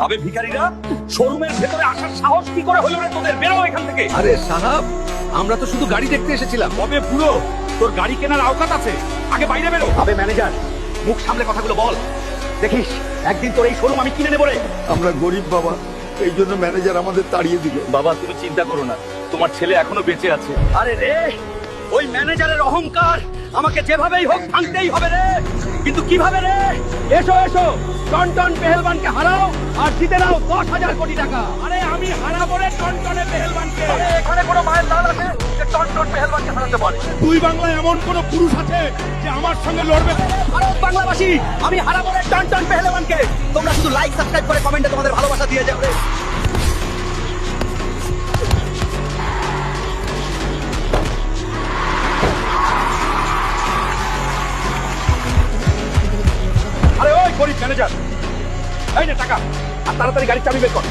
আবে ভিখারিরা, শোরুমের ভেতরে আসার সাহস কি করে হলো রে তোদের? বেরো এখান থেকে। আরে সাহাব, আমরা তো শুধু গাড়ি দেখতে এসেছিলাম। তবে বুড়ো, তোর গাড়ি কেনার আওকাত আছে, আগে বাইরে বেরো। আবে ম্যানেজার, মুখ সামলে কথাগুলো বল। দেখিস একদিন তোর এই শোরুম আমি কিনে নেবো রে। আমরা গরিব বাবা, এই জন্য ম্যানেজার আমাদের তাড়িয়ে দিল। বাবা তুমি চিন্তা করো না, তোমার ছেলে এখনো বেঁচে আছে। আরে রে, ওই ম্যানেজারের অহংকার আমাকে যেভাবেই হোক ভাঙতেই হবে রে। কিন্তু কিভাবে রে? এসো এসো, টনটন পেহেলবানকে হারাও আর জিতে নাও 10,000 কোটি টাকা। আরে আমি হারাবো রে টনটনে পেহেলবানকে। আরে এখানে কোনো মায়ের লাল আছে যে টনটন পেহেলবানকে হারাতে পারে? দুই বাংলায় এমন কোন পুরুষ আছে যে আমার সঙ্গে লড়বে? ভারত বাংলাবাসী, আমি হারাবো রে টনটন পেহেলবানকে। তোমরা শুধু লাইক সাবস্ক্রাইব করে কমেন্টে তোমাদের ভালোবাসা দিয়ে যাও রে। আরে ওই গরিব ম্যানেজার, এই নে টাকা, আর তাড়াতাড়ি গাড়ির চাবি বের কর।